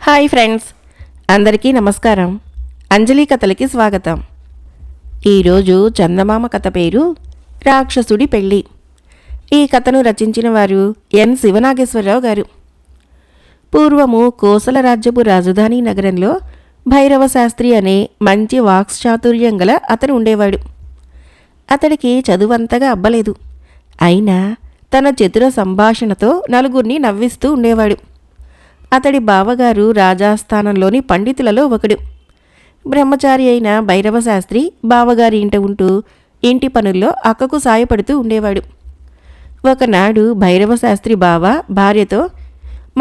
Hi friends, అందరికీ నమస్కారం. అంజలి కథలకి స్వాగతం. ఈరోజు చందమామ కథ పేరు రాక్షసుడి పెళ్ళి. ఈ కథను రచించిన వారు ఎన్ శివనాగేశ్వరరావు గారు. పూర్వము కోసల రాజ్యపు రాజధాని నగరంలో భైరవ శాస్త్రి అనే మంచి వాక్చాతుర్యం గల అతను ఉండేవాడు. అతడికి చదువంతగా అబ్బలేదు. అయినా తన చతుర సంభాషణతో నలుగురిని నవ్విస్తూ ఉండేవాడు. అతడి బావగారు రాజాస్థానంలోని పండితులలో ఒకడు. బ్రహ్మచారి అయిన భైరవశాస్త్రి బావగారి ఇంట ఉంటూ ఇంటి పనుల్లో అక్కకు సాయపడుతూ ఉండేవాడు. ఒకనాడు భైరవశాస్త్రి బావ భార్యతో,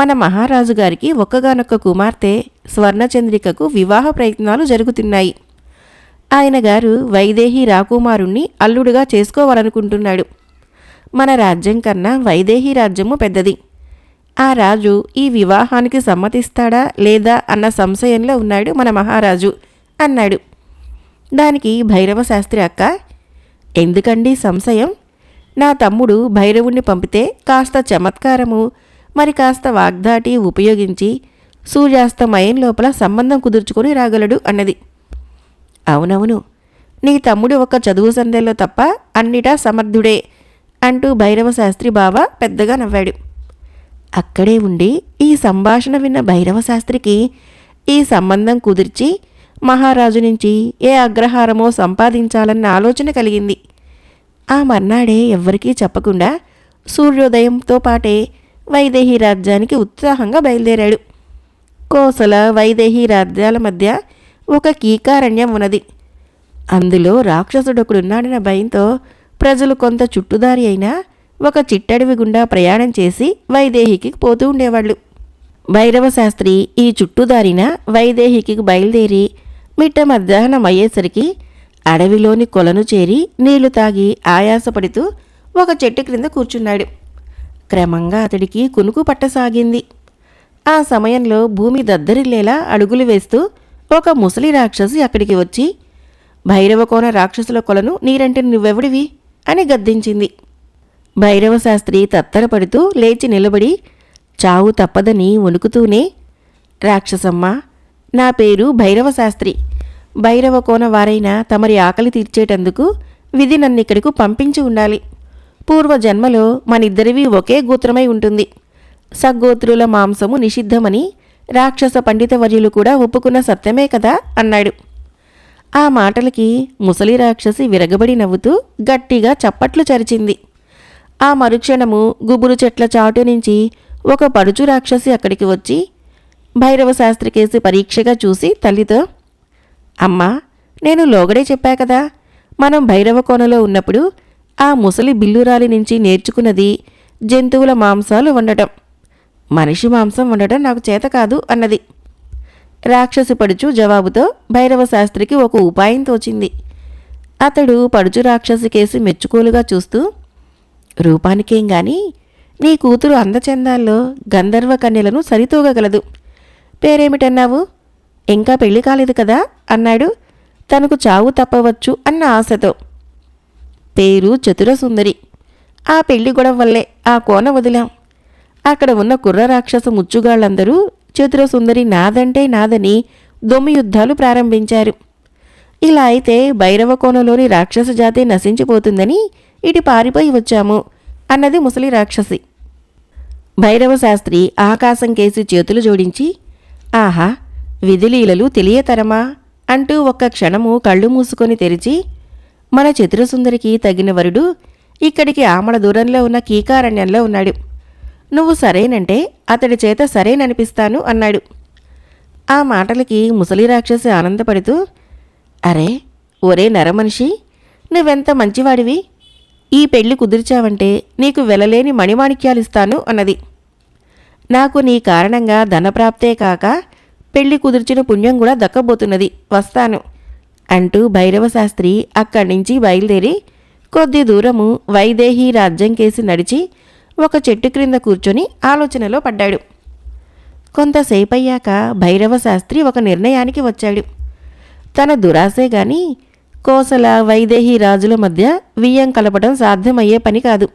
మన మహారాజు గారికి ఒక్కగానొక్క కుమార్తె స్వర్ణచంద్రికకు వివాహ ప్రయత్నాలు జరుగుతున్నాయి. ఆయన గారు వైదేహి రాకుమారుణ్ణి అల్లుడుగా చేసుకోవాలనుకుంటున్నాడు. మన రాజ్యం కన్నా వైదేహి రాజ్యము పెద్దది. ఆ రాజు ఈ వివాహానికి సమ్మతిస్తాడా లేదా అన్న సంశయంలో ఉన్నాడు మన మహారాజు అన్నాడు. దానికి భైరవశాస్త్రి అక్క, ఎందుకండి సంశయం? నా తమ్ముడు భైరవుణ్ణి పంపితే కాస్త చమత్కారము మరి కాస్త వాగ్దాటి ఉపయోగించి సూర్యాస్తమయం లోపల సంబంధం కుదుర్చుకొని రాగలడు అన్నది. అవునవును, నీ తమ్ముడు ఒక చదువు సందేలో తప్ప అన్నిటా సమర్థుడే అంటూ భైరవశాస్త్రి బావ పెద్దగా నవ్వాడు. అక్కడే ఉండి ఈ సంభాషణ విన్న భైరవశాస్త్రికి ఈ సంబంధం కుదిర్చి మహారాజు నుంచి ఏ అగ్రహారమో సంపాదించాలన్న ఆలోచన కలిగింది. ఆ మర్నాడే ఎవ్వరికీ చెప్పకుండా సూర్యోదయంతో పాటే వైదేహి రాజ్యానికి ఉత్సాహంగా బయలుదేరాడు. కోసల వైదేహి రాజ్యాల మధ్య ఒక కీకారణ్యం ఉన్నది. అందులో రాక్షసుడొకడున్నాడన్న భయంతో ప్రజలు కొంత చుట్టుదారి అయినా ఒక చిట్టడవి గుండా ప్రయాణం చేసి వైదేహికి పోతూ ఉండేవాళ్ళు. భైరవశాస్త్రి ఈ చుట్టుదారిన వైదేహికి బయలుదేరి మిట్ట మధ్యాహ్నం అయ్యేసరికి అడవిలోని కొలను చేరి నీళ్లు తాగి ఆయాసపడుతూ ఒక చెట్టు క్రింద కూర్చున్నాడు. క్రమంగా అతడికి కునుకు పట్టసాగింది. ఆ సమయంలో భూమి దద్దరిల్లేలా అడుగులు వేస్తూ ఒక ముసలి రాక్షసి అక్కడికి వచ్చి, భైరవకోన రాక్షసుల కొలను నీరంటే నువ్వెవడివి అని గద్దించింది. భైరవశాస్త్రి తత్తరపడుతూ లేచి నిలబడి చావు తప్పదని వణుకుతూనే, రాక్షసమ్మ, నా పేరు భైరవశాస్త్రి. భైరవకోన వారైనా తమరి ఆకలి తీర్చేటందుకు విధి నన్నిక్కడకు పంపించి ఉండాలి. పూర్వజన్మలో మనిద్దరివి ఒకే గోత్రమై ఉంటుంది. సగ్గోత్రుల మాంసము నిషిద్ధమని రాక్షస పండితవర్యులు కూడా ఒప్పుకున్న సత్యమే కదా అన్నాడు. ఆ మాటలకి ముసలి రాక్షసి విరగబడి నవ్వుతూ గట్టిగా చప్పట్లు చరిచింది. ఆ మరుక్షణము గుబురు చెట్ల చాటు నుంచి ఒక పడుచు రాక్షసి అక్కడికి వచ్చి భైరవశాస్త్రి కేసి పరీక్షగా చూసి తల్లితో, అమ్మా, నేను లోగడే చెప్పా కదా, మనం భైరవ కోనలో ఉన్నప్పుడు ఆ ముసలి బిల్లురాలి నుంచి నేర్చుకున్నది జంతువుల మాంసాలు వండటం. మనిషి మాంసం వండటం నాకు చేత కాదు అన్నది. రాక్షసి పడుచు జవాబుతో భైరవశాస్త్రికి ఒక ఉపాయం తోచింది. అతడు పడుచు రాక్షసి కేసి మెచ్చుకోలుగా చూస్తూ, రూపానికేం గాని నీ కూతురు అందచందాల్లో గంధర్వ కన్యలను సరితూగగలదు. పేరేమిటన్నావు? ఇంకా పెళ్లి కాలేదు కదా అన్నాడు, తనకు చావు తప్పవచ్చు అన్న ఆశతో. పేరు చతురసుందరి. ఆ పెళ్లి గొడవ వల్లే ఆ కోన వదిలాం. అక్కడ ఉన్న కుర్ర రాక్షస ముచ్చుగాళ్లందరూ చతురసుందరి నాదంటే నాదని దొమ్మి యుద్ధాలు ప్రారంభించారు. ఇలా అయితే భైరవ కోనలోని రాక్షస జాతి నశించిపోతుందని ఇటు పారిపోయి వచ్చాము అన్నది ముసలి రాక్షసి. భైరవశాస్త్రి ఆకాశం కేసి చేతులు జోడించి, ఆహా, విధిలీలలు తెలియతరమా అంటూ ఒక్క క్షణము కళ్ళు మూసుకొని తెరిచి, మన చతురసుందరికి తగిన వరుడు ఇక్కడికి ఆమడ దూరంలో ఉన్న కీకారణ్యంలో ఉన్నాడు. నువ్వు సరేనంటే అతడి చేత సరేననిపిస్తాను అన్నాడు. ఆ మాటలకి ముసలి రాక్షసి ఆనందపడుతూ, అరే ఒరే నరమనిషి, నువ్వెంత మంచివాడివి, ఈ పెళ్లి కుదిర్చావంటే నీకు వెలలేని మణిమాణిక్యాలిస్తాను అన్నది. నాకు నీ కారణంగా ధనప్రాప్తే కాక పెళ్లి కుదిర్చిన పుణ్యం కూడా దక్కబోతున్నది, వస్తాను అంటూ భైరవశాస్త్రి అక్కడి నుంచి బయలుదేరి కొద్ది దూరము వైదేహి రాజ్యం కేసి నడిచి ఒక చెట్టు క్రింద కూర్చొని ఆలోచనలో పడ్డాడు. కొంతసేపయ్యాక భైరవశాస్త్రి ఒక నిర్ణయానికి వచ్చాడు. తన దురాశే గాని కోసల వైదేహి రాజుల మధ్య వియ్యం కలపడం సాధ్యమయ్యే పని కాదు.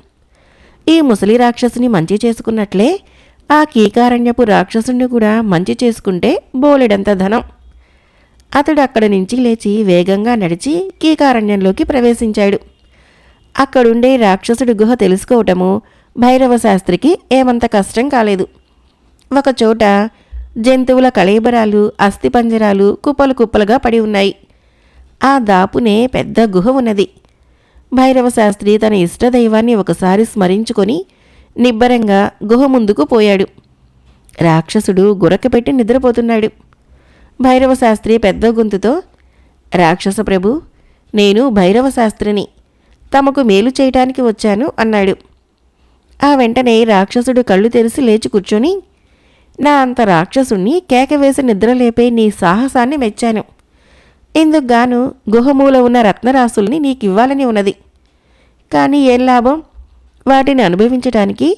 ఈ ముసలి రాక్షసిని మంచి చేసుకున్నట్లే ఆ కీకారణ్యపు రాక్షసుణ్ణి కూడా మంచి చేసుకుంటే బోలెడంత ధనం. అతడు అక్కడి నుంచి లేచి వేగంగా నడిచి కీకారణ్యంలోకి ప్రవేశించాడు. అక్కడుండే రాక్షసుడి గుహ తెలుసుకోవటము భైరవ శాస్త్రికి ఏమంత కష్టం కాలేదు. ఒకచోట జంతువుల కళేబరాలు, అస్థిపంజరాలు కుప్పలు కుప్పలుగా పడి ఉన్నాయి. ఆ దాపునే పెద్ద గుహ ఉన్నది. భైరవ శాస్త్రి తన ఇష్టదైవాన్ని ఒకసారి స్మరించుకొని నిబ్బరంగా గుహ ముందుకు పోయాడు. రాక్షసుడు గురకపెట్టి నిద్రపోతున్నాడు. భైరవ శాస్త్రి పెద్ద గొంతుతో, రాక్షస ప్రభు, నేను భైరవ శాస్త్రిని, తమకు మేలు చేయటానికి వచ్చాను అన్నాడు. ఆ వెంటనే రాక్షసుడు కళ్ళు తెరిచి లేచి కూర్చొని, నా అంత రాక్షసుణ్ణి కేకవేసి నిద్రలేపే నీ సాహసాన్ని మెచ్చాను. ఇందుకుగాను గుహమూల ఉన్న రత్నరాశుల్ని నీకివ్వాలని ఉన్నది. కానీ ఏం లాభం? వాటిని అనుభవించటానికి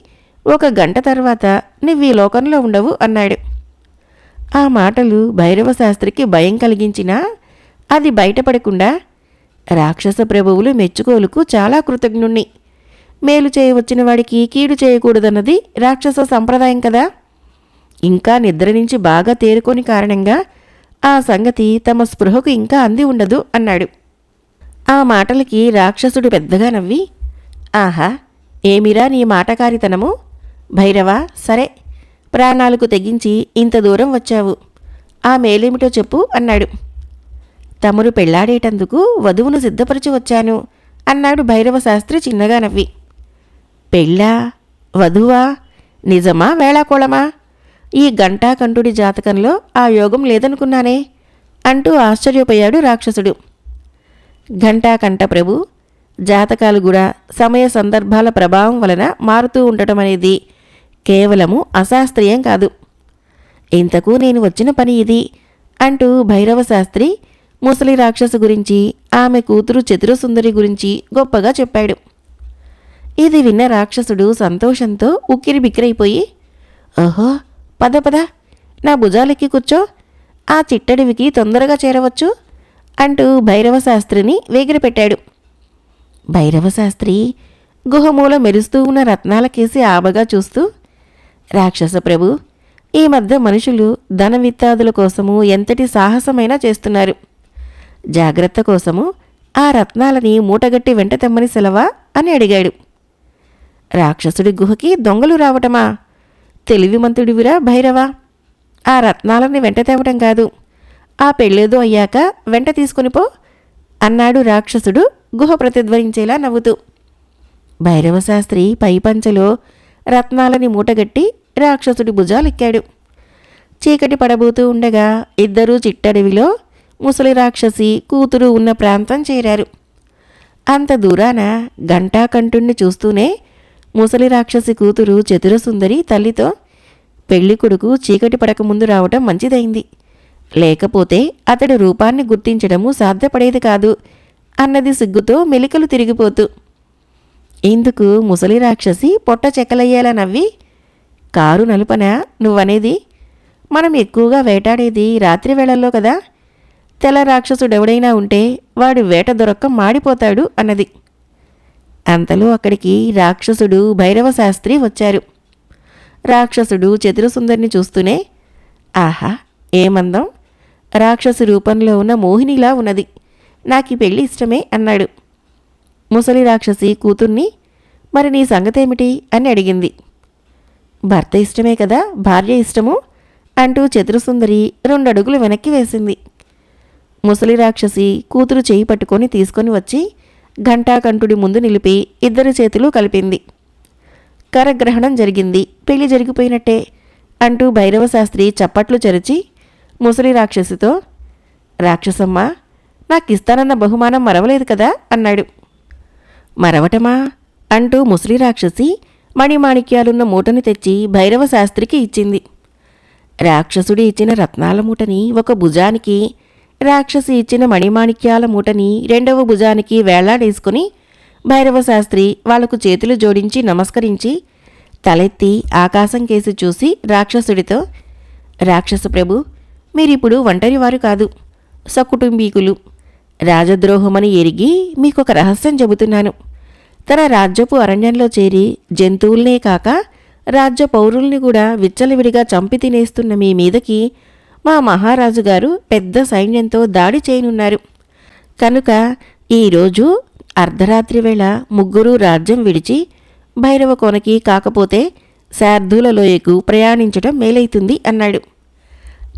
1 గంట తర్వాత నువ్వు ఈ లోకంలో ఉండవు అన్నాడు. ఆ మాటలు భైరవ శాస్త్రికి భయం కలిగించినా అది బయటపడకుండా, రాక్షస ప్రభువులు మెచ్చుకోలుకు చాలా కృతజ్ఞుణ్ణి, మేలు చేయవచ్చిన వాడికి కీడు చేయకూడదన్నది రాక్షస సంప్రదాయం కదా, ఇంకా నిద్ర నుంచి బాగా తేరుకోని కారణంగా ఆ సంగతి తమ స్పృహకు ఇంకా అంది ఉండదు అన్నాడు. ఆ మాటలకి రాక్షసుడు పెద్దగా నవ్వి, ఆహా, ఏమిరా నీ మాటకారితనము? భైరవా, సరే, ప్రాణాలకు తెగించి ఇంత దూరం వచ్చావు, ఆ మేలేమిటో చెప్పు అన్నాడు. తమరు పెళ్లాడేటందుకు వధువును సిద్ధపరిచి వచ్చాను అన్నాడు భైరవ శాస్త్రి చిన్నగా నవ్వి. పెళ్ళా? వధువా? నిజమా వేళాకోళమా? ఈ గంటాకంఠుడి జాతకంలో ఆ యోగం లేదనుకున్నానే అంటూ ఆశ్చర్యపోయాడు రాక్షసుడు. ఘంటాకంఠ ప్రభు, జాతకాలు కూడా సమయ సందర్భాల ప్రభావం వలన మారుతూ ఉండటం అనేది కేవలము అశాస్త్రీయం కాదు. ఇంతకు నేను వచ్చిన పని ఇది అంటూ భైరవ శాస్త్రి ముసలి రాక్షసు గురించి, ఆమె కూతురు చతురసుందరి గురించి గొప్పగా చెప్పాడు. ఇది విన్న రాక్షసుడు సంతోషంతో ఉక్కిరిబిక్కిరైపోయి, ఓహో, పద పద, నా భుజాలెక్కి కూర్చో, ఆ చిట్టడివికి తొందరగా చేరవచ్చు అంటూ భైరవ శాస్త్రిని వేగిరపెట్టాడు. భైరవ శాస్త్రి గుహమూల మెరుస్తూ ఉన్న రత్నాలకేసి ఆబగా చూస్తూ, రాక్షస ప్రభు, ఈ మధ్య మనుషులు ధన విత్తాదుల కోసము ఎంతటి సాహసమైనా చేస్తున్నారు. జాగ్రత్త కోసము ఆ రత్నాలని మూటగట్టి వెంట తెమ్మని సెలవా అని అడిగాడు. రాక్షసుడి గుహకి దొంగలు రావటమా? తెలివిమంతుడివిరా భైరవా, ఆ రత్నాలని వెంట తేవటం కాదు, ఆ పెళ్ళేదో అయ్యాక వెంట తీసుకొనిపో అన్నాడు రాక్షసుడు గుహ ప్రతిధ్వనించేలా నవ్వుతూ. భైరవ శాస్త్రి పైపంచలో రత్నాలని మూటగట్టి రాక్షసుడి భుజాలెక్కాడు. చీకటి పడబోతూ ఉండగా ఇద్దరూ చిట్టడవిలో ముసలి రాక్షసి కూతురు ఉన్న ప్రాంతం చేరారు. అంత దూరాన ఘంటాకంఠుణ్ణి చూస్తూనే ముసలి రాక్షసి కూతురు చతురసుందరి తల్లితో, పెళ్లి కొడుకు చీకటి పడకముందు రావటం మంచిదైంది, లేకపోతే అతడి రూపాన్ని గుర్తించడము సాధ్యపడేది కాదు అన్నది సిగ్గుతో మెలికలు తిరిగిపోతూ. ఇందుకు ముసలి రాక్షసి పొట్ట చెక్కలయ్యేలా నవ్వి, కారు నలుపనా నువ్వనేది? మనం ఎక్కువగా వేటాడేది రాత్రి వేళల్లో కదా, తెల్ల రాక్షసుడెవడైనా ఉంటే వాడు వేట దొరక్క మాడిపోతాడు అన్నది. అంతలో అక్కడికి రాక్షసుడు భైరవ శాస్త్రి వచ్చారు. రాక్షసుడు చతురసుందరిని చూస్తూనే, ఆహా, ఏమందం, రాక్షసి రూపంలో ఉన్న మోహినిలా ఉన్నది, నాకీ పెళ్ళి ఇష్టమే అన్నాడు. ముసలి రాక్షసి కూతుర్ని, మరి నీ సంగతేమిటి అని అడిగింది. భర్త ఇష్టమే కదా భార్య ఇష్టము అంటూ చతురసుందరి 2 అడుగులు వెనక్కి వేసింది. ముసలి రాక్షసి కూతురు చేయి పట్టుకొని తీసుకొని వచ్చి ఘంటాకంఠుడి ముందు నిలిపి ఇద్దరి చేతులు కలిపింది. కరగ్రహణం జరిగింది, పెళ్లి జరిగిపోయినట్టే అంటూ భైరవ శాస్త్రి చప్పట్లు చెరిచి ముసలి రాక్షసితో, రాక్షసమ్మ, నాకిస్తానన్న బహుమానం మరవలేదు కదా అన్నాడు. మరవటమా అంటూ ముసలి రాక్షసి మణిమాణిక్యాలున్న మూటని తెచ్చి భైరవ శాస్త్రికి ఇచ్చింది. రాక్షసుడి ఇచ్చిన రత్నాల మూటని ఒక భుజానికి, రాక్షసి ఇచ్చిన మణిమాణిక్యాల మూటని 2వ భుజానికి వేళ్లాడేసుకుని భైరవ శాస్త్రి వాళ్లకు చేతులు జోడించి నమస్కరించి తలెత్తి ఆకాశం కేసి చూసి రాక్షసుడితో, రాక్షస ప్రభు, మీరిప్పుడు ఒంటరివారు కాదు, సకుటుంబీకులు. రాజద్రోహమని ఎరిగి మీకొక రహస్యం చెబుతున్నాను. తన రాజ్యపు అరణ్యంలో చేరి జంతువులనే కాక రాజ్య పౌరుల్ని కూడా విచ్చలవిడిగా చంపి తినేస్తున్న మీ మీదకి మా మహారాజు గారు పెద్ద సైన్యంతో దాడి చేయనున్నారు. కనుక ఈరోజు అర్ధరాత్రి వేళ ముగ్గురు రాజ్యం విడిచి భైరవ కోనకి కాకపోతే శార్దూల లోయకు ప్రయాణించడం మేలైతుంది అన్నాడు.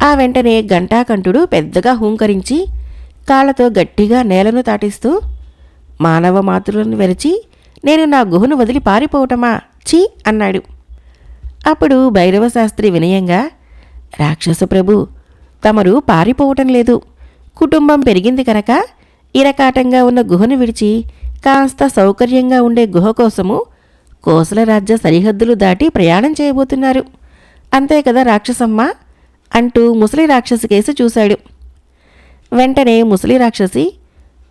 ఆ వెంటనే ఘంటాకంఠుడు పెద్దగా హూంకరించి కాళ్లతో గట్టిగా నేలను తాటిస్తూ, మానవ మాతృలను వెరచి నేను నా గుహను వదిలి పారిపోవటమా ఛీ అన్నాడు. అప్పుడు భైరవశాస్త్రి వినయంగా, రాక్షస ప్రభు, తమరు పారిపోవటం లేదు. కుటుంబం పెరిగింది కనుక ఇరకాటంగా ఉన్న గుహను విడిచి కాస్త సౌకర్యంగా ఉండే గుహ కోసము కోసల రాజ్య సరిహద్దులు దాటి ప్రయాణం చేయబోతున్నారు. అంతే కదా రాక్షసమ్మ అంటూ ముసలి రాక్షసి కేసి చూశాడు. వెంటనే ముసలి రాక్షసి,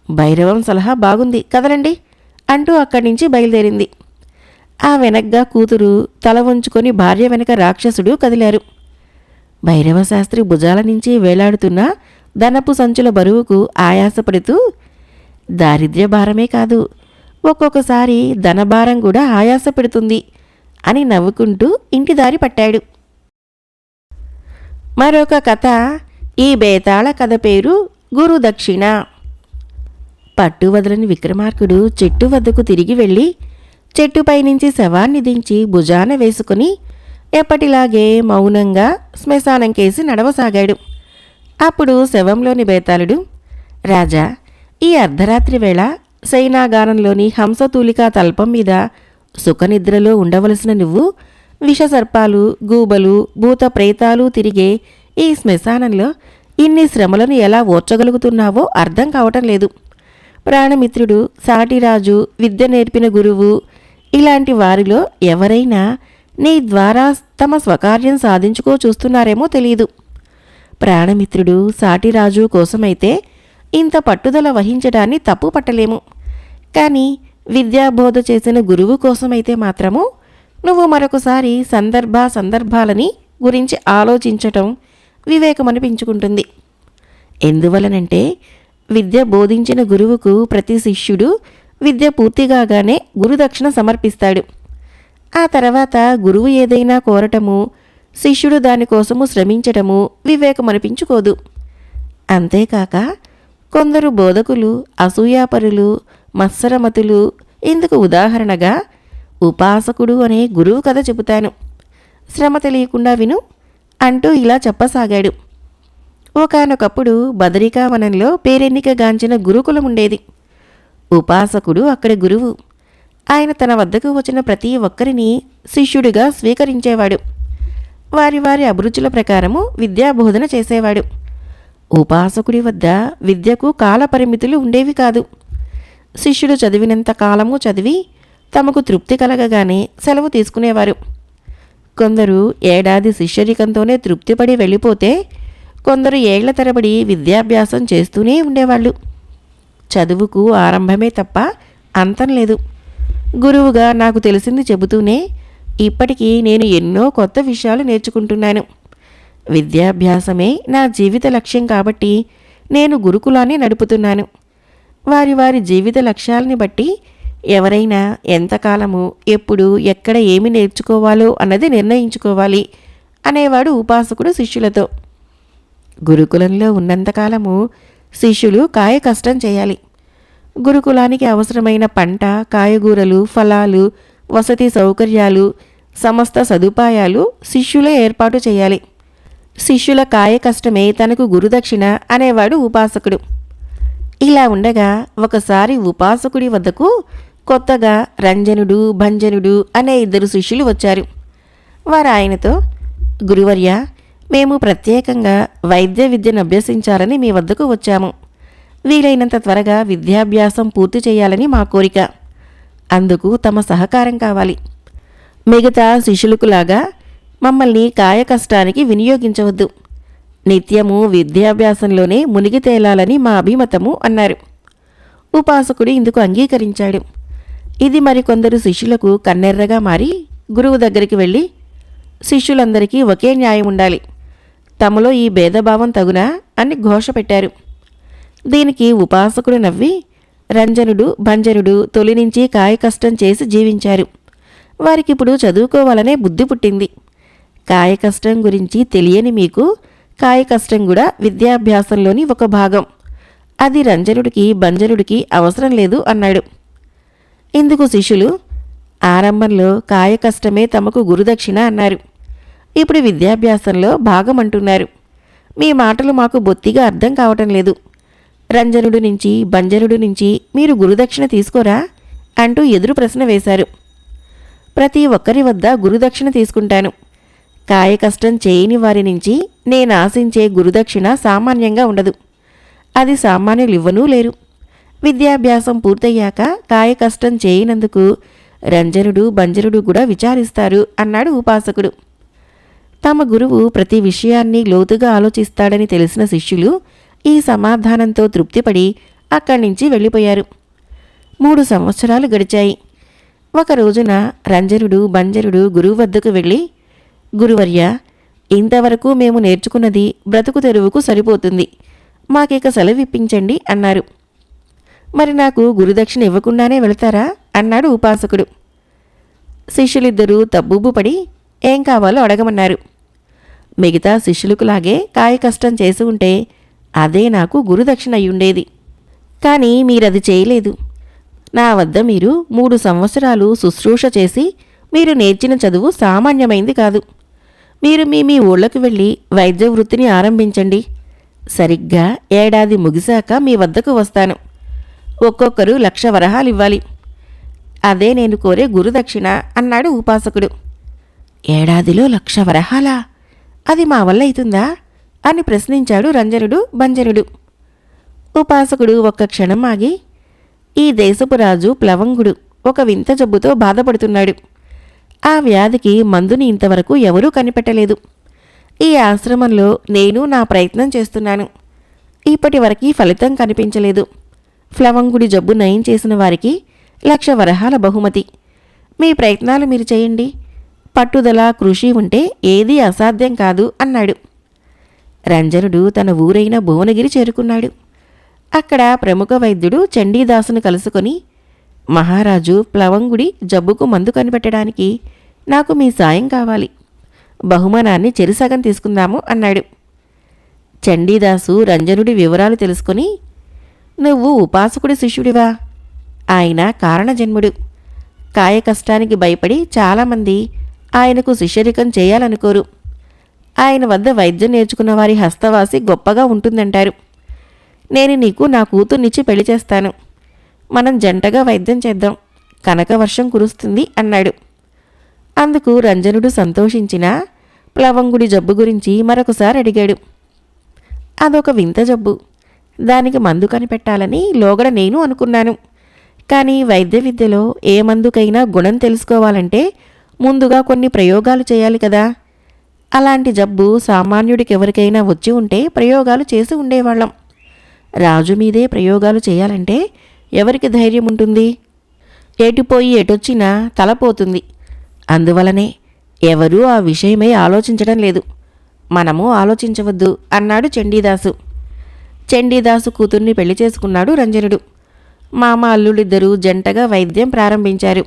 భైరవం సలహా బాగుంది కదలండి అంటూ అక్కడి నుంచి బయలుదేరింది. ఆ వెనగ్గా కూతురు తల వంచుకొని భార్య వెనక రాక్షసుడు కదిలారు. భైరవశాస్త్రి భుజాల నుంచి వేలాడుతున్న ధనపు సంచుల బరువుకు ఆయాసపడుతూ, దారిద్ర్య భారమే కాదు, ఒక్కొక్కసారి ధనభారం కూడా ఆయాస పెడుతుంది అని నవ్వుకుంటూ ఇంటి దారి పట్టాడు. మరొక కథ. ఈ బేతాళ కథ పేరు గురుదక్షిణ. పట్టు వదలని విక్రమార్కుడు చెట్టు వద్దకు తిరిగి వెళ్ళి చెట్టుపై నుంచి శవాన్ని దించి భుజాన వేసుకుని ఎప్పటిలాగే మౌనంగా శ్మశానం కేసి నడవసాగాడు. అప్పుడు శవంలోని బేతాళుడు, రాజా, ఈ అర్ధరాత్రి వేళ శయనాగారంలోని హంసతూలికా తల్పం మీద సుఖనిద్రలో ఉండవలసిన నువ్వు విషసర్పాలు, గూబలు, భూత ప్రేతాలు తిరిగే ఈ శ్మశానంలో ఇన్ని శ్రమలను ఎలా ఓర్చగలుగుతున్నావో అర్థం కావటం లేదు. ప్రాణమిత్రుడు, సాటిరాజు, విద్య నేర్పిన గురువు ఇలాంటి వారిలో ఎవరైనా నీ ద్వారా తమ స్వకార్యం సాధించుకో చూస్తున్నారేమో తెలియదు. ప్రాణమిత్రుడు, సాటిరాజు కోసమైతే ఇంత పట్టుదల వహించడాన్ని తప్పు పట్టలేము. కానీ విద్యాబోధ చేసిన గురువు కోసమైతే మాత్రము నువ్వు మరొకసారి సందర్భాలని గురించి ఆలోచించటం వివేకమనిపించుకుంటుంది. ఎందువలనంటే విద్య బోధించిన గురువుకు ప్రతి శిష్యుడు విద్య పూర్తిగానే గురుదక్షిణ సమర్పిస్తాడు. ఆ తర్వాత గురువు ఏదైనా కోరటము, శిష్యుడు దానికోసము శ్రమించటము వివేకమనిపించుకోదు. అంతేకాక కొందరు బోధకులు అసూయాపరులు, మత్సరమతులు. ఇందుకు ఉదాహరణగా ఉపాసకుడు అనే గురువు కథ చెబుతాను, శ్రమ తెలియకుండా విను అంటూ ఇలా చెప్పసాగాడు. ఒకానొకప్పుడు బదరికావనంలో పేరెన్నికగాంచిన గురుకులముండేది. ఉపాసకుడు అక్కడి గురువు. ఆయన తన వద్దకు వచ్చిన ప్రతి ఒక్కరిని శిష్యుడిగా స్వీకరించేవాడు. వారి వారి అభిరుచుల ప్రకారము విద్యాబోధన చేసేవాడు. ఉపాసకుడి వద్ద విద్యకు కాలపరిమితులు ఉండేవి కాదు. శిష్యుడు చదివినంత కాలము చదివి తమకు తృప్తి కలగగానే సెలవు తీసుకునేవారు. కొందరు ఏడాది శిష్యరికంతోనే తృప్తిపడి వెళ్ళిపోతే, కొందరు ఏళ్ల తరబడి విద్యాభ్యాసం చేస్తూనే ఉండేవాళ్ళు. చదువుకు ఆరంభమే తప్ప అంతం లేదు. గురువుగా నాకు తెలిసింది చెబుతూనే ఇప్పటికీ నేను ఎన్నో కొత్త విషయాలు నేర్చుకుంటున్నాను. విద్యాభ్యాసమే నా జీవిత లక్ష్యం కాబట్టి నేను గురుకులాన్ని నడుపుతున్నాను. వారి వారి జీవిత లక్ష్యాలని బట్టి ఎవరైనా ఎంతకాలము, ఎప్పుడు, ఎక్కడ ఏమి నేర్చుకోవాలో అన్నది నిర్ణయించుకోవాలి అనేవాడు ఉపాసకుడు శిష్యులతో. గురుకులంలో ఉన్నంతకాలము శిష్యులు కాయ కష్టం చేయాలి. గురుకులానికి అవసరమైన పంట, కాయగూరలు, ఫలాలు, వసతి సౌకర్యాలు, సమస్త సదుపాయాలు శిష్యులే ఏర్పాటు చేయాలి. శిష్యుల కాయ కష్టమే తనకు గురుదక్షిణ అనేవాడు ఉపాసకుడు. ఇలా ఉండగా ఒకసారి ఉపాసకుడి వద్దకు కొత్తగా రంజనుడు, భంజనుడు అనే 2 శిష్యులు వచ్చారు. వారు ఆయనతో, గురువర్య, మేము ప్రత్యేకంగా వైద్య విద్యను అభ్యసించాలని మీ వద్దకు వచ్చాము. వీలైనంత త్వరగా విద్యాభ్యాసం పూర్తి చేయాలని మా కోరిక. అందుకు తమ సహకారం కావాలి. మిగతా శిష్యులకులాగా మమ్మల్ని కాయ కష్టానికి వినియోగించవద్దు. నిత్యము విద్యాభ్యాసంలోనే మునిగి తేలాలని మా అభిమతము అన్నారు. ఉపాసకుడు ఇందుకు అంగీకరించాడు. ఇది మరికొందరు శిష్యులకు కన్నెర్రగా మారి గురువు దగ్గరికి వెళ్ళి, శిష్యులందరికీ ఒకే న్యాయం ఉండాలి, తమలో ఈ భేదభావం తగునా అని ఘోష పెట్టారు. దీనికి ఉపాసకుడు నవ్వి, రంజనుడు, భంజనుడు తొలి నుంచి కాయ కష్టం చేసి జీవించారు. వారికిప్పుడు చదువుకోవాలనే బుద్ధి పుట్టింది. కాయకష్టం గురించి తెలియని మీకు కాయకష్టం కూడా విద్యాభ్యాసంలోని ఒక భాగం. అది రంజనుడికి బంజరుడికి అవసరం లేదు అన్నాడు. ఇందుకు శిష్యులు, ఆరంభంలో కాయకష్టమే తమకు గురుదక్షిణ అన్నారు. ఇప్పుడు విద్యాభ్యాసంలో భాగం అంటున్నారు. మీ మాటలు మాకు బొత్తిగా అర్థం కావటం లేదు. రంజనుడి నుంచి బంజరుడి నుంచి మీరు గురుదక్షిణ తీసుకోరా అంటూ ఎదురు ప్రశ్న వేశారు. ప్రతి ఒక్కరి వద్ద గురుదక్షిణ తీసుకుంటాను. కాయకష్టం చేయని వారి నుంచి నేను ఆశించే గురుదక్షిణ సామాన్యంగా ఉండదు. అది సామాన్యులు ఇవ్వనూ లేరు. విద్యాభ్యాసం పూర్తయ్యాక కాయకష్టం చేయనందుకు రంజనుడు బంజరుడు కూడా విచారిస్తారు అన్నాడు ఉపాసకుడు. తమ గురువు ప్రతి విషయాన్ని లోతుగా ఆలోచిస్తాడని తెలిసిన శిష్యులు ఈ సమాధానంతో తృప్తిపడి అక్కడి నుంచి వెళ్ళిపోయారు. 3 సంవత్సరాలు గడిచాయి. ఒక రోజున రంజనుడు బంజరుడు గురువు వద్దకు వెళ్ళి, గురువర్య, ఇంతవరకు మేము నేర్చుకున్నది బ్రతుకు తెరువుకు సరిపోతుంది. మాకిక సెలవిప్పించండి అన్నారు. మరి నాకు గురుదక్షిణ ఇవ్వకుండానే వెళతారా అన్నాడు ఉపాసకుడు. శిష్యులిద్దరూ తబ్బుబ్బుపడి ఏం కావాలో అడగమన్నారు. మిగతా శిష్యులకులాగే కాయకష్టం చేసి ఉంటే అదే నాకు గురుదక్షిణ అయ్యుండేది. కానీ మీరది చేయలేదు. నా వద్ద మీరు 3 సంవత్సరాలు శుశ్రూష చేసి మీరు నేర్చిన చదువు సామాన్యమైంది కాదు. మీరు మీ ఊళ్ళకు వెళ్ళి వైద్య వృత్తిని ఆరంభించండి. సరిగ్గా ఏడాది ముగిశాక మీ వద్దకు వస్తాను. ఒక్కొక్కరు 1,00,000 వరహాలివ్వాలి. అదే నేను కోరే గురుదక్షిణ అన్నాడు ఉపాసకుడు. ఏడాదిలో 1,00,000 వరహాలా? అది మా వల్ల అవుతుందా అని ప్రశ్నించాడు రంజనుడు బంజరుడు. ఉపాసకుడు ఒక్క క్షణం ఆగి, ఈ దేశపు రాజు ప్లవంగుడు ఒక వింత జబ్బుతో బాధపడుతున్నాడు. ఆ వ్యాధికి మందుని ఇంతవరకు ఎవరూ కనిపెట్టలేదు. ఈ ఆశ్రమంలో నేను నా ప్రయత్నం చేస్తున్నాను. ఇప్పటి వరకు ఫలితం కనిపించలేదు. ప్లవంగుడి జబ్బు నయం చేసిన వారికి 1,00,000 వరహాల బహుమతి. మీ ప్రయత్నాలు మీరు చేయండి. పట్టుదల కృషి ఉంటే ఏదీ అసాధ్యం కాదు అన్నాడు. రంజనుడు తన ఊరైన భువనగిరి చేరుకున్నాడు. అక్కడ ప్రముఖ వైద్యుడు చండీదాసును కలుసుకొని, మహారాజు ప్లవంగుడి జబ్బుకు మందు కనిపెట్టడానికి నాకు మీ సాయం కావాలి. బహుమానాన్ని చెరిసగం తీసుకుందాము అన్నాడు. చండీదాసు రంజనుడి వివరాలు తెలుసుకొని, నువ్వు ఉపాసకుడి శిష్యుడివా? ఆయన కారణజన్ముడు. కాయకష్టానికి భయపడి చాలామంది ఆయనకు శిష్యరికం చేయాలనుకోరు. ఆయన వద్ద వైద్యం నేర్చుకున్న వారి హస్తవాసి గొప్పగా ఉంటుందంటారు. నేను నీకు నా కూతుర్నిచ్చి పెళ్లి చేస్తాను. మనం జంటగా వైద్యం చేద్దాం. కనకవర్షం కురుస్తుంది అన్నాడు. అందుకు రంజనుడు సంతోషించిన ప్లవంగుడి జబ్బు గురించి మరొకసారి అడిగాడు. అదొక వింత జబ్బు. దానికి మందు కనిపెట్టాలని లోగడ నేను అనుకున్నాను. కానీ వైద్య విద్యలో ఏ మందుకైనా గుణం తెలుసుకోవాలంటే ముందుగా కొన్ని ప్రయోగాలు చేయాలి కదా. అలాంటి జబ్బు సామాన్యుడికి ఎవరికైనా వచ్చి ఉంటే ప్రయోగాలు చేసి ఉండేవాళ్ళం. రాజు మీదే ప్రయోగాలు చేయాలంటే ఎవరికి ధైర్యం ఉంటుంది? ఎటుపోయి ఎటొచ్చినా తలపోతుంది. అందువలనే ఎవరూ ఆ విషయమై ఆలోచించడం లేదు. మనము ఆలోచించవద్దు అన్నాడు చండీదాసు. చండీదాసు కూతుర్ని పెళ్లి చేసుకున్నాడు రంజనుడు. మామ అల్లుడిద్దరూ జంటగా వైద్యం ప్రారంభించారు.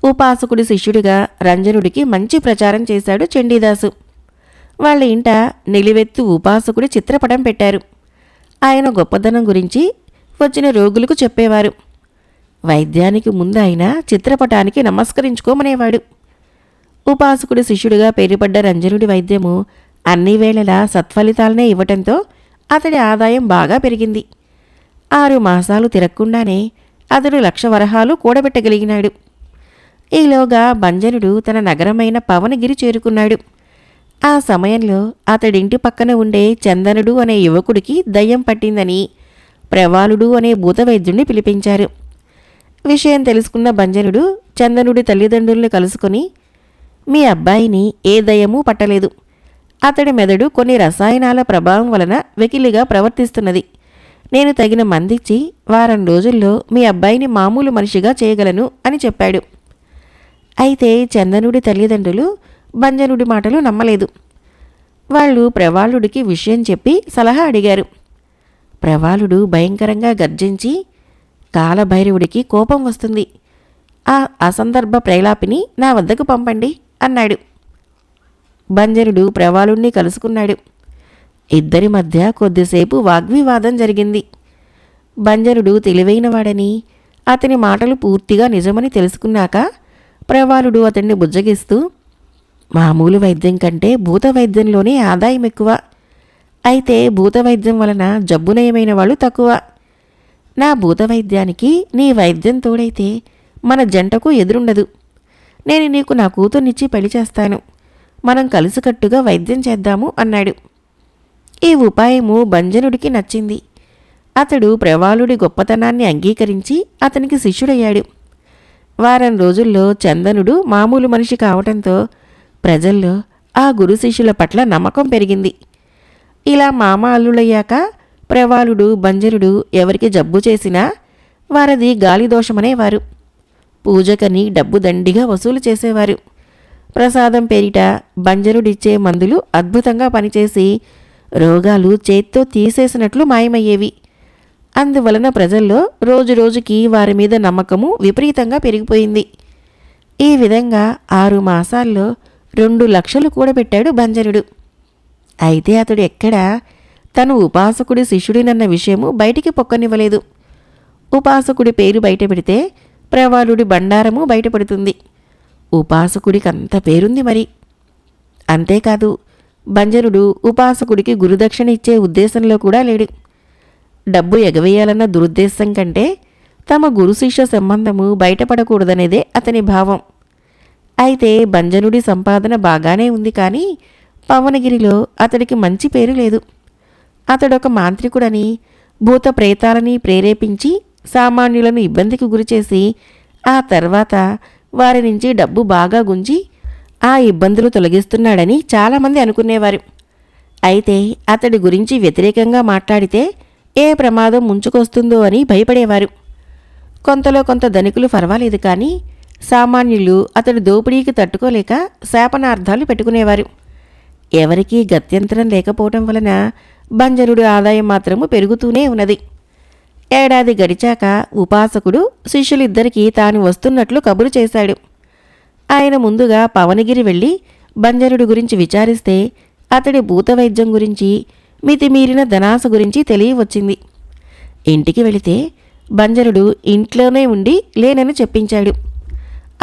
ఉపాసకుడి శిష్యుడిగా రంజనుడికి మంచి ప్రచారం చేశాడు చండీదాసు. వాళ్ళ ఇంట నిలివెత్తు ఉపాసకుడి చిత్రపటం పెట్టారు. ఆయన గొప్పదనం గురించి వచ్చిన రోగులకు చెప్పేవారు. వైద్యానికి ముందు ఆయన చిత్రపటానికి నమస్కరించుకోమనేవాడు. ఉపాసకుడి శిష్యుడిగా పేరుపడ్డ రంజనుడి వైద్యము అన్ని వేళలా సత్ఫలితాలనే ఇవ్వటంతో అతడి ఆదాయం బాగా పెరిగింది. 6 మాసాలు తిరగకుండానే అతడు 1,00,000 వరహాలు కూడబెట్టగలిగినాడు. ఈలోగా బంజనుడు తన నగరమైన పవనగిరి చేరుకున్నాడు. ఆ సమయంలో అతడింటి పక్కన ఉండే చందనుడు అనే యువకుడికి దయ్యం పట్టిందని ప్రవాలుడు అనే భూతవైద్యుణ్ణి పిలిపించారు. విషయం తెలుసుకున్న బంజనుడు చందనుడి తల్లిదండ్రుల్ని కలుసుకొని, మీ అబ్బాయిని ఏ దయ్యమూ పట్టలేదు. అతడి మెదడు కొన్ని రసాయనాల ప్రభావం వలన వెకిలిగా ప్రవర్తిస్తున్నది. నేను తగిన మందిచ్చి వారం రోజుల్లో మీ అబ్బాయిని మామూలు మనిషిగా చేయగలను అని చెప్పాడు. అయితే చందనుడి తల్లిదండ్రులు బంజనుడి మాటలు నమ్మలేదు. వాళ్ళు ప్రవాళుడికి విషయం చెప్పి సలహా అడిగారు. ప్రవాళుడు భయంకరంగా గర్జించి, కాలభైరవుడికి కోపం వస్తుంది. ఆ అసందర్భ ప్రేలాపిని నా వద్దకు పంపండి అన్నాడు. బంజరుడు ప్రవాళుణ్ణి కలుసుకున్నాడు. ఇద్దరి మధ్య కొద్దిసేపు వాగ్వివాదం జరిగింది. బంజరుడు తెలివైనవాడని, అతని మాటలు పూర్తిగా నిజమని తెలుసుకున్నాక ప్రవాళుడు అతన్ని బుజ్జగిస్తూ, మామూలు వైద్యం కంటే భూత వైద్యంలోనే ఆదాయం ఎక్కువ. అయితే భూత వైద్యం వలన జబ్బునయమైన వాళ్ళు తక్కువ. నా భూత వైద్యానికి నీ వైద్యం తోడైతే మన జంటకు ఎదురుండదు. నేను నీకు నా కూతుర్నిచ్చి పెళ్లి చేస్తాను. మనం కలిసికట్టుగా వైద్యం చేద్దాము అన్నాడు. ఈ ఉపాయము బంజనుడికి నచ్చింది. అతడు ప్రవాళుడి గొప్పతనాన్ని అంగీకరించి అతనికి శిష్యుడయ్యాడు. వారం రోజుల్లో చందనుడు మామూలు మనిషి కావటంతో ప్రజల్లో ఆ గురు శిష్యుల పట్ల నమ్మకం పెరిగింది. ఇలా మామ అల్లులయ్యాక ప్రవాళుడు బంజరుడు ఎవరికి జబ్బు చేసినా వారది గాలిదోషమనేవారు. పూజకని డబ్బు దండిగా వసూలు చేసేవారు. ప్రసాదం పేరిట బంజరుడిచ్చే మందులు అద్భుతంగా పనిచేసి రోగాలు చేత్తో తీసేసినట్లు మాయమయ్యేవి. అందువలన ప్రజల్లో రోజురోజుకి వారి మీద నమ్మకము విపరీతంగా పెరిగిపోయింది. ఈ విధంగా 6 మాసాల్లో 2 లక్షలు కూడబెట్టాడు బంజరుడు. అయితే అతడు ఎక్కడా తను ఉపాసకుడి శిష్యుడినన్న విషయము బయటికి పొక్కనివ్వలేదు. ఉపాసకుడి పేరు బయటపెడితే ప్రవాళుడి బండారము బయటపడుతుంది. ఉపాసకుడికంత పేరుంది మరి. అంతేకాదు, బంజరుడు ఉపాసకుడికి గురుదక్షిణ ఇచ్చే ఉద్దేశంలో కూడా లేడు. డబ్బు ఎగవేయాలన్న దురుద్దేశం కంటే తమ గురు శిష్య సంబంధము బయటపడకూడదనేదే అతని భావం. అయితే బంజనుడి సంపాదన బాగానే ఉంది, కానీ పవనగిరిలో అతడికి మంచి పేరు లేదు. అతడొక మాంత్రికుడని, భూత ప్రేతాలని ప్రేరేపించి సామాన్యులను ఇబ్బందికి గురిచేసి ఆ తర్వాత వారి నుంచి డబ్బు బాగా గుంజి ఆ ఇబ్బందులు తొలగిస్తున్నాడని చాలామంది అనుకునేవారు. అయితే అతడి గురించి వ్యతిరేకంగా మాట్లాడితే ఏ ప్రమాదం ముంచుకొస్తుందో అని భయపడేవారు. కొంతలో కొంత ధనికులు పర్వాలేదు, కానీ సామాన్యులు అతడి దోపిడీకి తట్టుకోలేక శాపనార్థాలు పెట్టుకునేవారు. ఎవరికీ గత్యంతరం లేకపోవటం వలన బంజరుడు ఆదాయం మాత్రము పెరుగుతూనే ఉన్నది. ఏడాది గడిచాక ఉపాసకుడు శిష్యులిద్దరికీ తాను వస్తున్నట్లు కబురు చేశాడు. ఆయన ముందుగా పవనగిరి వెళ్ళి బంజరుడు గురించి విచారిస్తే అతడి భూతవైద్యం గురించి, మితిమీరిన ధనాస గురించి తెలియవచ్చింది. ఇంటికి వెళితే బంజరుడు ఇంట్లోనే ఉండి లేనని చెప్పించాడు.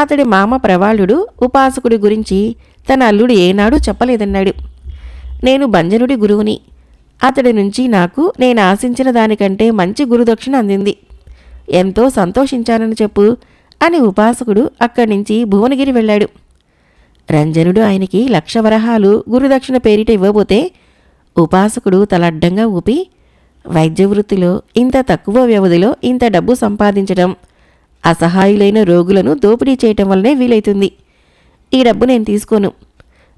అతడి మామ ప్రవాళుడు ఉపాసకుడి గురించి తన అల్లుడు ఏనాడు చెప్పలేదన్నాడు. నేను బంజరుడి గురువుని. అతడి నుంచి నాకు నేను ఆశించిన దానికంటే మంచి గురుదక్షిణ అందింది. ఎంతో సంతోషించానని చెప్పు అని ఉపాసకుడు అక్కడి నుంచి భువనగిరి వెళ్ళాడు. రంజనుడు ఆయనకి 1,00,000 వరహాలు గురుదక్షిణ పేరిట ఇవ్వబోతే ఉపాసకుడు తలడ్డంగా ఊపి, వైద్య వృత్తిలో ఇంత తక్కువ వ్యవధిలో ఇంత డబ్బు సంపాదించడం అసహాయులైన రోగులను దోపిడీ చేయటం వల్లనే వీలైతుంది. ఈ డబ్బు నేను తీసుకోను.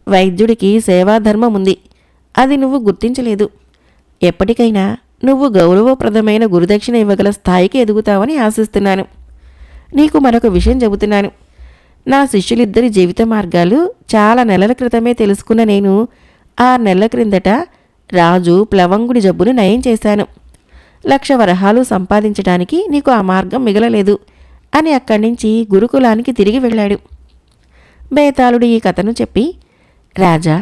వైద్యుడికి సేవాధర్మం ఉంది, అది నువ్వు గుర్తించలేదు. ఎప్పటికైనా నువ్వు గౌరవప్రదమైన గురుదక్షిణ ఇవ్వగల స్థాయికి ఎదుగుతావని ఆశిస్తున్నాను. నీకు మరొక విషయం చెబుతున్నాను. నా శిష్యులిద్దరి జీవిత మార్గాలు చాలా నెలల క్రితమే తెలుసుకున్న నేను 6 నెలల క్రిందట రాజు ప్లవంగుడి జబ్బును నయం చేశాను. 1,00,000 వరహాలు సంపాదించడానికి నీకు ఆ మార్గం మిగలలేదు అని అక్కడి నుంచి గురుకులానికి తిరిగి వెళ్ళాడు. బేతాళుడు ఈ కథను చెప్పి, రాజా,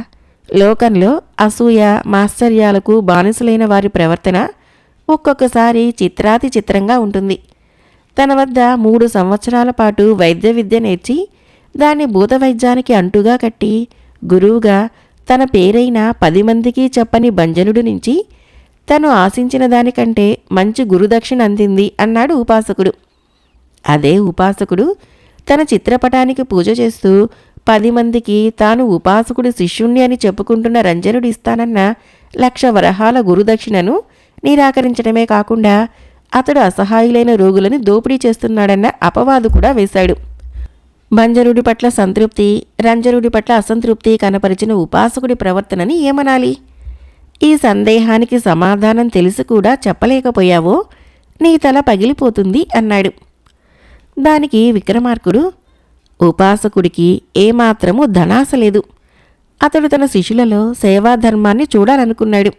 లోకంలో అసూయ మాశ్చర్యాలకు బానిసలైన వారి ప్రవర్తన ఒక్కొక్కసారి చిత్రాతి చిత్రంగా ఉంటుంది. తన వద్ద 3 సంవత్సరాల పాటు వైద్య విద్య నేర్చి దాన్ని భూత వైద్యానికి అంటుగా కట్టి గురువుగా తన పేరైన 10 మందికి చెప్పని బంజనుడి నుంచి తను ఆశించిన దానికంటే మంచి గురుదక్షిణ అందింది అన్నాడు ఉపాసకుడు. అదే ఉపాసకుడు తన చిత్రపటానికి పూజ చేస్తూ 10 మందికి తాను ఉపాసకుడి శిష్యుణ్ణి అని చెప్పుకుంటున్న రంజనుడు ఇస్తానన్న 1,00,000 వరహాల గురుదక్షిణను నిరాకరించడమే కాకుండా అతడు అసహాయులైన రోగులను దోపిడీ చేస్తున్నాడన్న అపవాదు కూడా వేశాడు. బంజరుడి పట్ల సంతృప్తి, రంజనుడి పట్ల అసంతృప్తి కనపరిచిన ఉపాసకుడి ప్రవర్తనని ఏమనాలి? ఈ సందేహానికి సమాధానం తెలిసి కూడా చెప్పలేకపోయావో నీ తల పగిలిపోతుంది అన్నాడు. దానికి విక్రమార్కుడు, ఉపాసకుడికి ఏమాత్రమూ ధనాశ లేదు. అతడు తన శిష్యులలో సేవాధర్మాన్ని చూడాలనుకున్నాడు.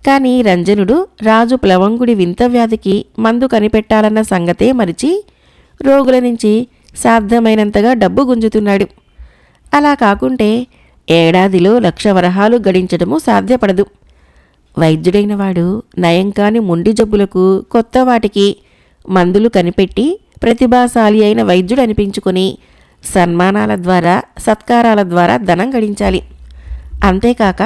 కానీ రంజనుడు రాజు ప్లవంగుడి వింత వ్యాధికి మందు కనిపెట్టాలన్న సంగతే మరిచి రోగుల నుంచి సాధ్యమైనంతగా డబ్బు గుంజుతున్నాడు. అలా కాకుంటే ఏడాదిలో 1,00,000 వరహాలు గడించడము సాధ్యపడదు. వైద్యుడైన వాడు నయం కాని మొండి జబ్బులకు, కొత్త వాటికి మందులు కనిపెట్టి ప్రతిభాశాలి అయిన వైద్యుడు అనిపించుకొని సన్మానాల ద్వారా, సత్కారాల ద్వారా ధనం గడించాలి. అంతేకాక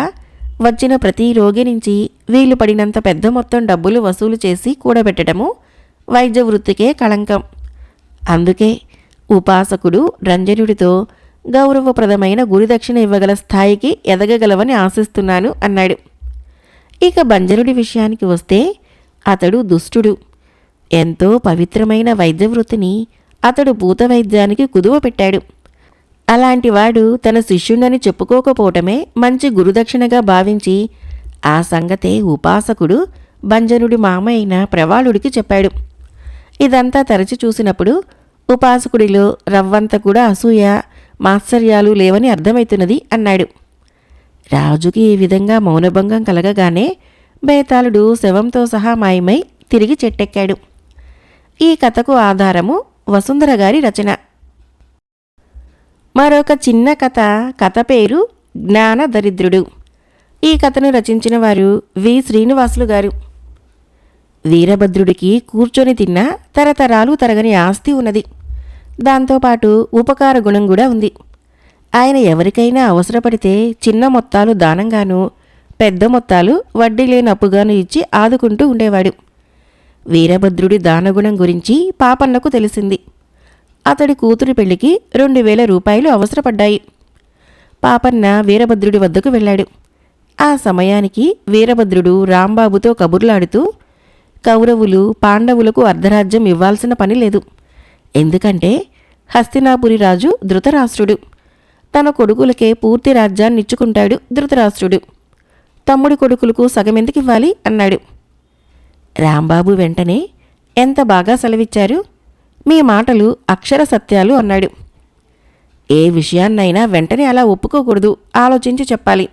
వచ్చిన ప్రతి రోగి నుంచి వీలు పడినంత పెద్ద మొత్తం డబ్బులు వసూలు చేసి కూడబెట్టడము వైద్య వృత్తికే కళంకం. అందుకే ఉపాసకుడు రంజనుడితో గౌరవప్రదమైన గురిదక్షిణ ఇవ్వగల స్థాయికి ఎదగగలవని ఆశిస్తున్నాను అన్నాడు. ఇక భంజనుడి విషయానికి వస్తే అతడు దుష్టుడు. ఎంతో పవిత్రమైన వైద్య వృత్తిని అతడు భూత వైద్యానికి కుదువ పెట్టాడు. అలాంటివాడు తన శిష్యుడని చెప్పుకోకపోవటమే మంచి గురుదక్షిణగా భావించి ఆ సంగతే ఉపాసకుడు భంజనుడి మామ అయిన ప్రవాళుడికి చెప్పాడు. ఇదంతా తరచి చూసినప్పుడు ఉపాసకుడిలో రవ్వంత కూడా అసూయ, మాత్సర్యాలు లేవని అర్థమవుతున్నది అన్నాడు. రాజుకి ఈ విధంగా మౌనభంగం కలగగానే బేతాళుడు శవంతో సహా మాయమై తిరిగి చెట్టెక్కాడు. ఈ కథకు ఆధారము వసుంధర గారి రచన. మరొక చిన్న కథ. కథ పేరు జ్ఞాన దరిద్రుడు. ఈ కథను రచించిన వారు వి. శ్రీనివాసులు గారు. వీరభద్రుడికి కూర్చొని తిన్న తరతరాలు తరగని ఆస్తి ఉన్నది. దాంతోపాటు ఉపకార గుణం కూడా ఉంది. ఆయన ఎవరికైనా అవసరపడితే చిన్న మొత్తాలు దానంగాను, పెద్ద మొత్తాలు వడ్డీ లేని అప్పుగాను ఇచ్చి ఆదుకుంటూ ఉండేవాడు. వీరభద్రుడి దానగుణం గురించి పాపన్నకు తెలిసింది. అతడి కూతురి పెళ్లికి 2,000 రూపాయలు అవసరపడ్డాయి. పాపన్న వీరభద్రుడి వద్దకు వెళ్ళాడు. ఆ సమయానికి వీరభద్రుడు రాంబాబుతో కబుర్లాడుతూ కౌరవులు పాండవులకు అర్ధరాజ్యం ఇవ్వాల్సిన పని లేదు. ఎందుకంటే హస్తినాపురి రాజు ధృతరాష్ట్రుడు. తన కొడుకులకే పూర్తి రాజ్యాన్నిచ్చుకుంటాడు ధృతరాష్ట్రుడు. తమ్ముడి కొడుకులకు సగమెందుకివ్వాలి అన్నాడు. రాంబాబు వెంటనే, ఎంత బాగా సెలవిచ్చారు, మీ మాటలు అక్షర సత్యాలు అన్నాడు. ఏ విషయాన్నైనా వెంటనే అలా ఒప్పుకోకూడదు, ఆలోచించి చెప్పాలి.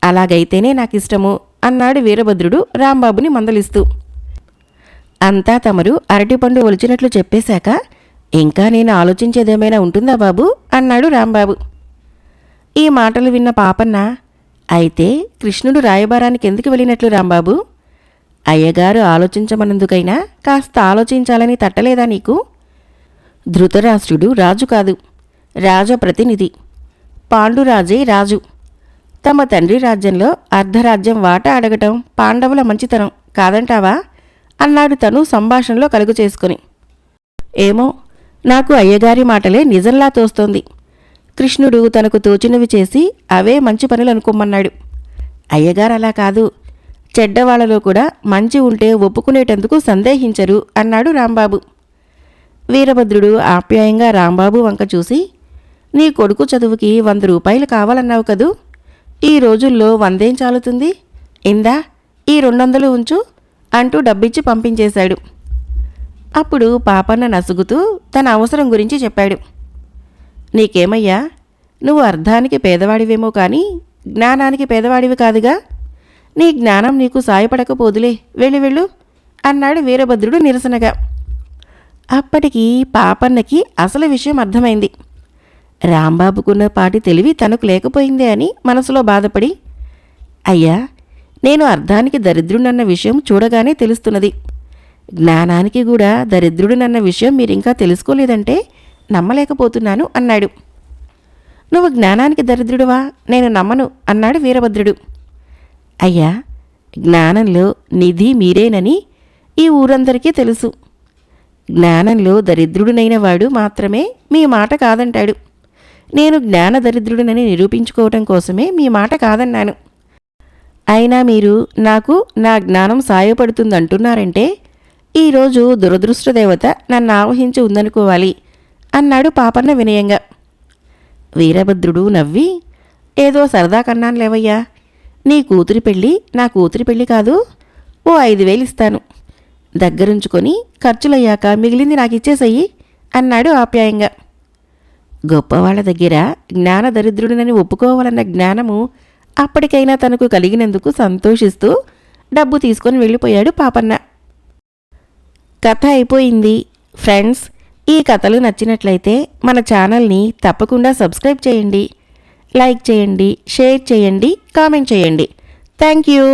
అలాగైతేనే నాకిష్టము అన్నాడు వీరభద్రుడు రాంబాబుని మందలిస్తూ. అంతా తమరు అరటిపండు ఒలిచినట్లు చెప్పేశాక ఇంకా నేను ఆలోచించేదేమైనా ఉంటుందా బాబు అన్నాడు రాంబాబు. ఈ మాటలు విన్న పాపన్న, అయితే కృష్ణుడు రాయబారానికి ఎందుకు వెళ్ళినట్లు రాంబాబు? అయ్యగారు ఆలోచించమన్నందుకైనా కాస్త ఆలోచించాలని తట్టలేదా నీకు? ధృతరాష్ట్రుడు రాజు కాదు, రాజప్రతినిధి. పాండురాజే రాజు. తమ తండ్రి రాజ్యంలో అర్ధరాజ్యం వాటా అడగటం పాండవుల మంచితనం కాదంటావా అన్నాడు తను సంభాషణలో కలుగు చేసుకుని. ఏమో, నాకు అయ్యగారి మాటలే నిజంలా తోస్తోంది. కృష్ణుడు తనకు తోచినవి చేసి అవే మంచి పనులు అనుకోమన్నాడు. అయ్యగారు అలా కాదు, చెడ్డవాళ్లలో కూడా మంచి ఉంటే ఒప్పుకునేటందుకు సందేహించరు అన్నాడు రాంబాబు. వీరభద్రుడు ఆప్యాయంగా రాంబాబు వంక చూసి, నీ కొడుకు చదువుకి 100 రూపాయలు కావాలన్నావు కదూ, ఈ రోజుల్లో 100 ఏం చాలుతుంది, ఇందా ఈ 200 ఉంచు అంటూ డబ్బిచ్చి పంపించేశాడు. అప్పుడు పాపన్న నసుగుతూ తన అవసరం గురించి చెప్పాడు. నీకేమయ్యా, నువ్వు అర్థానికి పేదవాడివేమో కానీ జ్ఞానానికి పేదవాడివి కాదుగా. నీ జ్ఞానం నీకు సాయపడకపోదులే, వెళ్ళు అన్నాడు వీరభద్రుడు నిరసనగా. అప్పటికి పాపన్నకి అసలు విషయం అర్థమైంది. రాంబాబుకున్న పాటి తెలివి తనకు లేకపోయిందే అని మనసులో బాధపడి, అయ్యా, నేను అర్థానికి దరిద్రుడన్న విషయం చూడగానే తెలుస్తున్నది. జ్ఞానానికి కూడా దరిద్రుడినన్న విషయం మీరింకా తెలుసుకోలేదంటే నమ్మలేకపోతున్నాను అన్నాడు. నువ్వు జ్ఞానానికి దరిద్రుడువా? నేను నమ్మను అన్నాడు వీరభద్రుడు. అయ్యా, జ్ఞానంలో నిధి మీరేనని ఈ ఊరందరికీ తెలుసు. జ్ఞానంలో దరిద్రుడినైన వాడు మాత్రమే మీ మాట కాదంటాడు. నేను జ్ఞాన దరిద్రుడినని నిరూపించుకోవటం కోసమే మీ మాట కాదన్నాను. అయినా మీరు నాకు నా జ్ఞానం సాయపడుతుందంటున్నారంటే ఈరోజు దురదృష్టదేవత నన్ను ఆవహించి ఉందనుకోవాలి అన్నాడు పాపన్న వినయంగా. వీరభద్రుడు నవ్వి, ఏదో సరదా కన్నాను లేవయ్యా, నీ కూతురి పెళ్ళి నా కూతురి పెళ్ళి కాదు, ఓ 5,000 ఇస్తాను, దగ్గరుంచుకొని ఖర్చులయ్యాక మిగిలింది నాకిచ్చేసెయ్యి అన్నాడు ఆప్యాయంగా. గొప్పవాళ్ల దగ్గర జ్ఞాన దరిద్రుడినని ఒప్పుకోవాలన్న జ్ఞానము అప్పటికైనా తనకు కలిగినందుకు సంతోషిస్తూ డబ్బు తీసుకొని వెళ్ళిపోయాడు పాపన్న. కథ అయిపోయింది. ఫ్రెండ్స్, ఈ కథలు నచ్చినట్లయితే మన ఛానల్ని తప్పకుండా సబ్స్క్రైబ్ చేయండి, లైక్ చేయండి, షేర్ చేయండి, కామెంట్ చేయండి. Thank you.